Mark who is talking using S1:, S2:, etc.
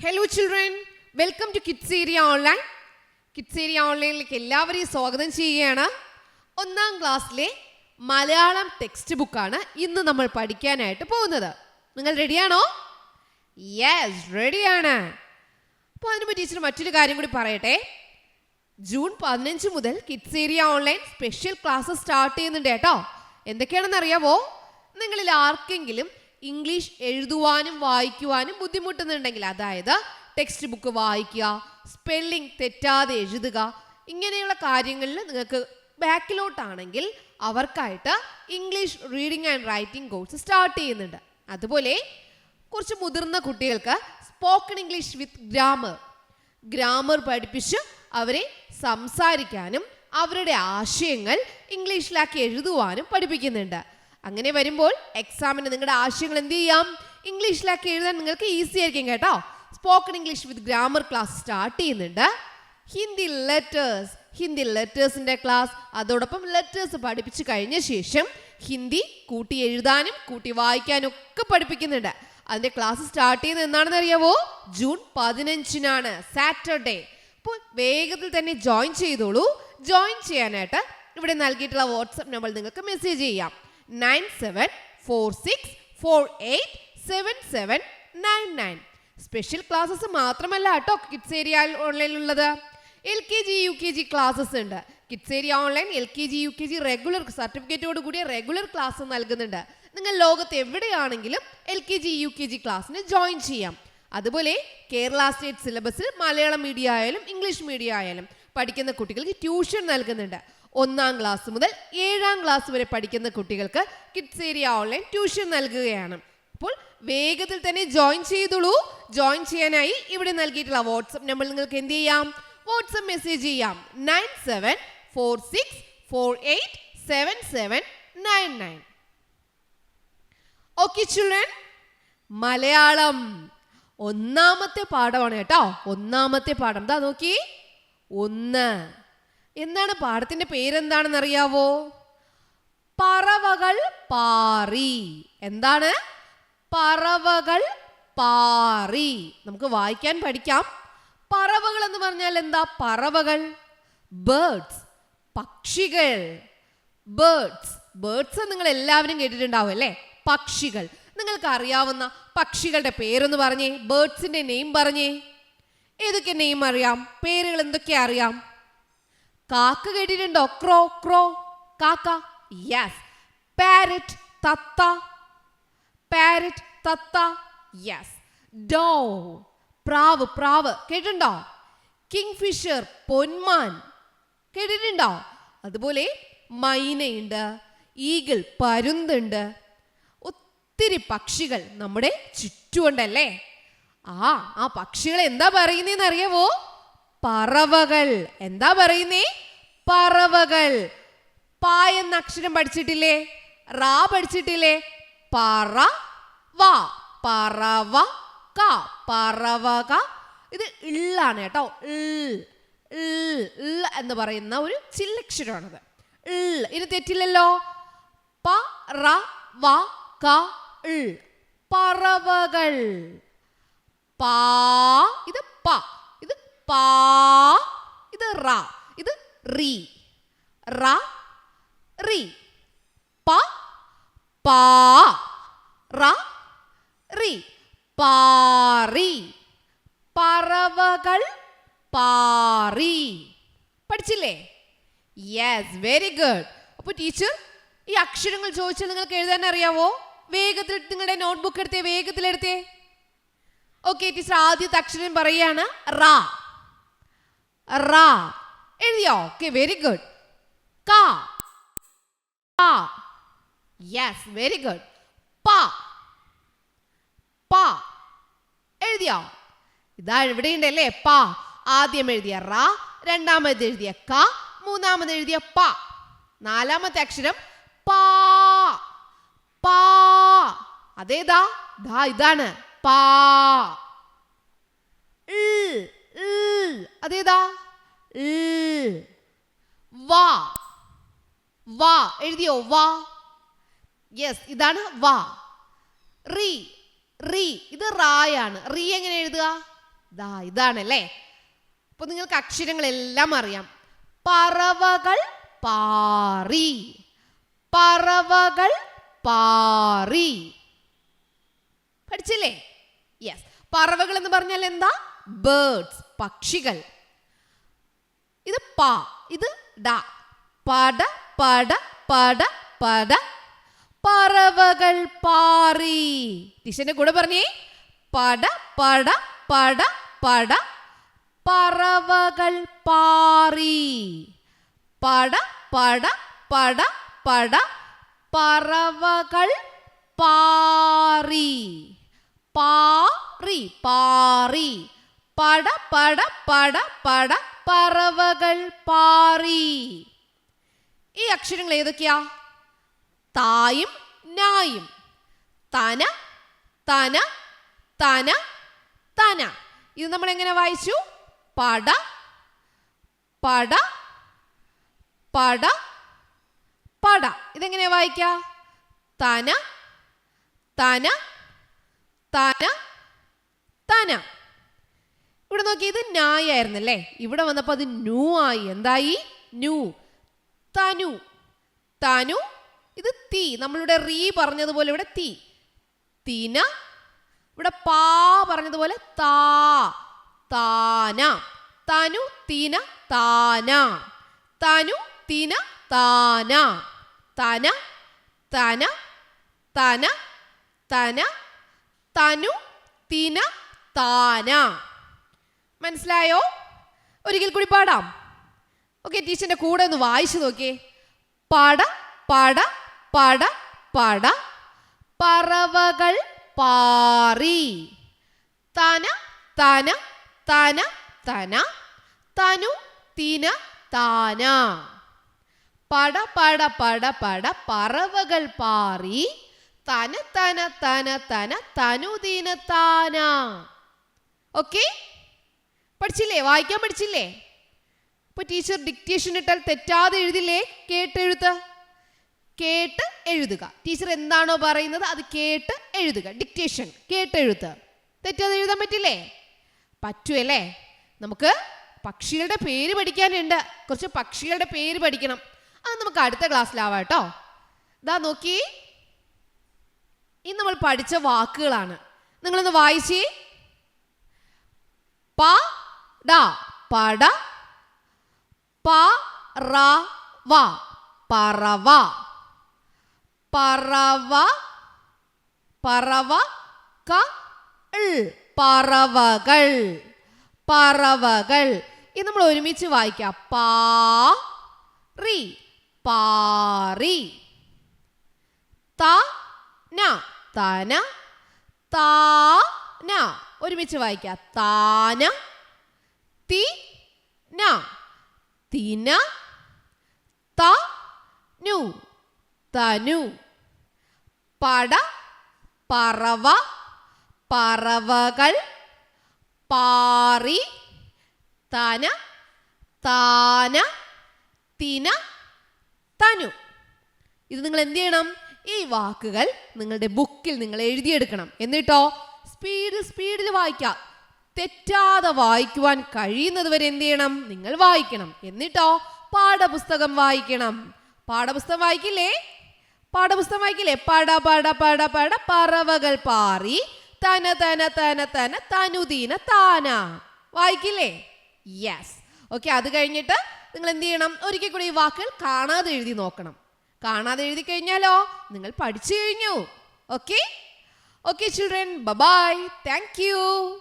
S1: Hello children, welcome to Kids Area Online. Kids Area Online-ലേക്ക് എല്ലാവരെയും സ്വാഗതം ചെയ്യുകയാണ്. ഒന്നാം ക്ലാസ്സിലെ മലയാളം ടെക്സ്റ്റ് ബുക്കാണ് ഇന്ന് നമ്മൾ പഠിക്കാനായിട്ട് പോകുന്നത്. നിങ്ങൾ റെഡിയാണോ? യെസ്, റെഡിയാണ്. അപ്പോൾ അതിനുമ്പോൾ ടീച്ചർ മറ്റൊരു കാര്യം കൂടി പറയട്ടെ. ജൂൺ 15 മുതൽ kids area online special class start ചെയ്യുന്നുണ്ട് കേട്ടോ. എന്തൊക്കെയാണെന്ന് അറിയാവോ? നിങ്ങളിൽ ആർക്കെങ്കിലും ഇംഗ്ലീഷ് എഴുതുവാനും വായിക്കുവാനും ബുദ്ധിമുട്ടുന്നുണ്ടെങ്കിൽ, അതായത് ടെക്സ്റ്റ് ബുക്ക് വായിക്കുക, സ്പെല്ലിംഗ് തെറ്റാതെ എഴുതുക, ഇങ്ങനെയുള്ള കാര്യങ്ങളിൽ നിങ്ങൾക്ക് ബാക്കിലോട്ടാണെങ്കിൽ അവർക്കായിട്ട് English reading and writing course start ചെയ്യുന്നുണ്ട്. അതുപോലെ കുറച്ച് മുതിർന്ന കുട്ടികൾക്ക് സ്പോക്കൺ ഇംഗ്ലീഷ് വിത്ത് ഗ്രാമർ പഠിപ്പിച്ച് അവരെ സംസാരിക്കാനും അവരുടെ ആശയങ്ങൾ ഇംഗ്ലീഷിലാക്കി എഴുതുവാനും പഠിപ്പിക്കുന്നുണ്ട്. അങ്ങനെ വരുമ്പോൾ എക്സാമിന് നിങ്ങളുടെ ആശയങ്ങൾ എന്ത് ചെയ്യാം? ഇംഗ്ലീഷിലാക്കി എഴുതാൻ നിങ്ങൾക്ക് ഈസി ആയിരിക്കും കേട്ടോ. Spoken English with grammar class start ചെയ്യുന്നുണ്ട്. ഹിന്ദി ലെറ്റേഴ്സിൻ്റെ ക്ലാസ്, അതോടൊപ്പം ലെറ്റേഴ്സ് പഠിപ്പിച്ച് കഴിഞ്ഞ ശേഷം ഹിന്ദി കൂട്ടി എഴുതാനും കൂട്ടി വായിക്കാനും ഒക്കെ പഠിപ്പിക്കുന്നുണ്ട്. അതിൻ്റെ ക്ലാസ് സ്റ്റാർട്ട് ചെയ്യുന്നത് എന്താണെന്ന് അറിയാവോ? June 15 Saturday. അപ്പോൾ വേഗത്തിൽ തന്നെ ജോയിൻ ചെയ്തോളൂ. ജോയിൻ ചെയ്യാനായിട്ട് ഇവിടെ നൽകിയിട്ടുള്ള വാട്സപ്പ് നമ്പർ നിങ്ങൾക്ക് മെസ്സേജ് ചെയ്യാം. 9746487799. സ്പെഷ്യൽ ക്ലാസ്സസ് മാത്രമല്ല കേട്ടോ കിഡ്സ് ഏരിയ ഓൺലൈനിലുള്ളത്. LKG UKG ക്ലാസ്സസ് ഉണ്ട്. Kids area online LKG UKG regular സർട്ടിഫിക്കറ്റോട് കൂടിയ റെഗുലർ ക്ലാസ് നൽകുന്നുണ്ട്. നിങ്ങൾ ലോകത്ത് എവിടെയാണെങ്കിലും LKG UKG ക്ലാസ്സിന് ജോയിൻ ചെയ്യാം. അതുപോലെ കേരള സ്റ്റേറ്റ് സിലബസിൽ മലയാളം മീഡിയം ആയാലും ഇംഗ്ലീഷ് മീഡിയം ആയാലും പഠിക്കുന്ന കുട്ടികൾക്ക് ട്യൂഷൻ നൽകുന്നുണ്ട്. 1ാം ക്ലാസ് മുതൽ 7ാം ക്ലാസ് വരെ പഠിക്കുന്ന കുട്ടികൾക്ക് കിഡ്സ് ഏരിയ ഓൺലൈൻ ട്യൂഷൻ നൽകുകയാണ്. അപ്പോൾ വേഗത്തിൽ തന്നെ ജോയിൻ ചെയ്തോളൂ. ജോയിൻ ചെയ്യാനായി ഇവിടെ നൽകിയിട്ടുള്ള വാട്സപ്പ് നമ്പർ നിങ്ങൾക്ക് എന്ത് ചെയ്യാം? വാട്സപ്പ് മെസ്സേജ് ചെയ്യാം. 9746487799. ഓക്കെ ചിൽഡ്രൻ, മലയാളം ഒന്നാമത്തെ പാഠമാണ് കേട്ടോ. ഒന്നാമത്തെ പാഠം ദാ നോക്കി, 1. എന്താണ് പാഠത്തിന്റെ പേരെന്താണെന്ന് അറിയാവോ? പറവകൾ പാറി. എന്താണ്? പറവകൾ പാറി. നമുക്ക് വായിക്കാൻ പഠിക്കാം. പറവകൾ എന്ന് പറഞ്ഞാൽ എന്താ? പറവകൾ, ബേർഡ്സ്, പക്ഷികൾ. ബേർഡ്സ് നിങ്ങൾ എല്ലാവരും കേട്ടിട്ടുണ്ടാവും അല്ലേ? പക്ഷികൾ. നിങ്ങൾക്ക് അറിയാവുന്ന പക്ഷികളുടെ പേരൊന്ന് പറഞ്ഞേ. ബേർഡ്സിന്റെ നെയിം പറഞ്ഞേ. ഏതൊക്കെ നെയിം അറിയാം? പേരുകൾ എന്തൊക്കെയാ അറിയാം? കാക്ക കേട്ടിട്ടുണ്ടോ? ക്രോ, കാക്ക. യെസ്. പാരറ്റ്, തത്ത. യെസ്. ഡോവ്, പ്രാവ് കേട്ടിട്ടുണ്ടോ? കിങ്ഫിഷർ, പൊന്മാൻ കേട്ടിട്ടുണ്ടോ? അതുപോലെ മൈനയുണ്ട്, ഈഗിൾ, പരുന്തുണ്ട്. ഒത്തിരി പക്ഷികൾ നമ്മുടെ ചുറ്റുമുണ്ടല്ലേ? ആ പക്ഷികളെ എന്താ പറയുന്നതെന്ന് അറിയാവോ? പറവകൾ. എന്താ പറയുന്നേ? പറവകൾ. പ എന്ന അക്ഷരം പഠിച്ചിട്ടില്ലേ? റാ പഠിച്ചിട്ടില്ലേ? പറവക. ഇത് ഇള്ളാണ് കേട്ടോ. എന്ന് പറയുന്ന ഒരു ചില്ലക്ഷരമാണത്. ഇത് തെറ്റില്ലല്ലോ. പറവകൾ. ഇത് പ, ഇത് പാ, ഇത് റ, ഇത് റീ. പാ റ റീ. പാറി. പറവകൾ പാറി. പഠിച്ചില്ലേ? Yes, very good. അപ്പോൾ ടീച്ചർ ഈ അക്ഷരങ്ങൾ ചോദിച്ചാൽ നിങ്ങൾക്ക് എഴുതാൻ അറിയാവോ? വേഗത്തിൽ നിങ്ങളുടെ നോട്ട്ബുക്ക് എടുത്തേ, വേഗത്തിലെടുത്തേ. ഓക്കെ, ടീച്ചർ ആദ്യത്തെ അക്ഷരം പറയാണ് റാ. എഴുതിയോ? Okay, very good. കാ. Yes, very good. പാ എഴുതിയോ? ഇതാ ഇവിടെയുണ്ടല്ലേ പാ. ആദ്യം എഴുതിയ റാ, രണ്ടാമത് എഴുതിയ ക, മൂന്നാമത് എഴുതിയ പ, നാലാമത്തെ അക്ഷരം പാ. അതേതാ? ഇതാണ് പാ. അതേതാ? വാ എഴുതിയോ? വാ. യെസ്, ഇതാണ് വാ. റീ. ഇത് റായാണ്. റീ എങ്ങനെ എഴുതുക? ദാ ഇതാണല്ലേ. അപ്പൊ നിങ്ങൾക്ക് അക്ഷരങ്ങളെല്ലാം അറിയാം. പറവകൾ പാറി, പറവകൾ പാറി. പഠിച്ചില്ലേ? യെസ്. പറവകൾ എന്ന് പറഞ്ഞാൽ എന്താ? ബേർഡ്സ്, പക്ഷികൾ. ഇത് പ, ഇത് ഡ. പട പട പട പട പറവകൾ പാറി. ടീച്ചറിന്റെ കൂടെ പറഞ്ഞേ. പട പട പട പട പറവകൾ പാറി. പട പട പട പട പറവകൾ പാറി. പാറി പാറി. പട പട പട പട പറവകൾ പാറി. ഈ അക്ഷരങ്ങൾ ഏതൊക്കെയാ? തായും നായും. തന തന തന തന. ഇത് നമ്മൾ എങ്ങനെ വായിച്ചു? പട പട പട പട. ഇതെങ്ങനെയാ വായിക്ക? തന തന തന തന. ഇവിടെ നോക്കി, ഇത് നായായിരുന്നല്ലേ. ഇവിടെ വന്നപ്പോൾ അത് നു ആയി. എന്തായി? നു. തനു തനു. ഇത് തീ. നമ്മളിവിടെ റീ പറഞ്ഞതുപോലെ ഇവിടെ തീ. തിന. ഇവിടെ പാ പറഞ്ഞതുപോലെ താ. താന. തനു തിന താന. തനു തിന താന. തന തന തന തന തനു തിന താന. മനസ്സിലായോ? ഒരിക്കൽ കൂടി പാടാം. ഓക്കെ, ടീച്ചറിന്റെ കൂടെ ഒന്ന് വായിച്ചു നോക്കിയേ. പട പട പട പട പറവകൾ പാറി. തന തന തന തന തനു തിന താന. പട പട പട പട പറവകൾ പാറി. തന തന തന തന തനു തിന താന. ഓക്കെ, പഠിച്ചില്ലേ? വായിക്കാൻ പഠിച്ചില്ലേ? ഇപ്പൊ ടീച്ചർ ഡിക്റ്റേഷൻ ഇട്ടാൽ തെറ്റാതെ എഴുതില്ലേ? കേട്ടെഴുത്ത്. കേട്ട് എഴുതുക. ടീച്ചർ എന്താണോ പറയുന്നത് അത് കേട്ട് എഴുതുക. ഡിക്റ്റേഷൻ, കേട്ടെഴുത്ത്. തെറ്റാതെ എഴുതാൻ പറ്റില്ലേ? പറ്റുമല്ലേ? നമുക്ക് പക്ഷികളുടെ പേര് പഠിക്കാനുണ്ട്. കുറച്ച് പക്ഷികളുടെ പേര് പഠിക്കണം. അത് നമുക്ക് അടുത്ത ക്ലാസ്സിലാവാം കേട്ടോ. ഇതാ നോക്കി, ഇന്ന് നമ്മൾ പഠിച്ച വാക്കുകളാണ്. നിങ്ങളൊന്ന് വായിച്ചേ. പ ഡ പട. പറവ പറവ. പറവ പറവ ക പറവകൾ പറവകൾ. ഇത് നമ്മൾ ഒരുമിച്ച് വായിക്കാം. പാറി പാറി. തന തന താന. ഒരുമിച്ച് വായിക്കാം. താന. തിന തിന തനു തനു. പട പറവ പറവകൾ പാറി. തന താന തിന തനു. ഇത് നിങ്ങൾ എന്ത് ചെയ്യണം? ഈ വാക്കുകൾ നിങ്ങളുടെ ബുക്കിൽ നിങ്ങൾ എഴുതിയെടുക്കണം. എന്നിട്ടോ സ്പീഡിൽ വായിക്കാം. തെറ്റാതെ വായിക്കുവാൻ കഴിയുന്നത് വരെ എന്ത് ചെയ്യണം? നിങ്ങൾ വായിക്കണം. എന്നിട്ടോ പാഠപുസ്തകം വായിക്കണം. പാഠപുസ്തകം വായിക്കില്ലേ? പാഠപുസ്തകം വായിക്കില്ലേ? പട പട പട പട പറവകൾ പാറി. തന തന തന തന തനുദീന താന. വായിക്കില്ലേ? യെസ്. ഓക്കെ, അത് കഴിഞ്ഞിട്ട് നിങ്ങൾ എന്ത് ചെയ്യണം? ഒരിക്കൽ കൂടി ഈ വാക്കുകൾ കാണാതെ എഴുതി നോക്കണം. കാണാതെ എഴുതി കഴിഞ്ഞാലോ നിങ്ങൾ പഠിച്ചു കഴിഞ്ഞു. Okay okay children, bye. Thank U.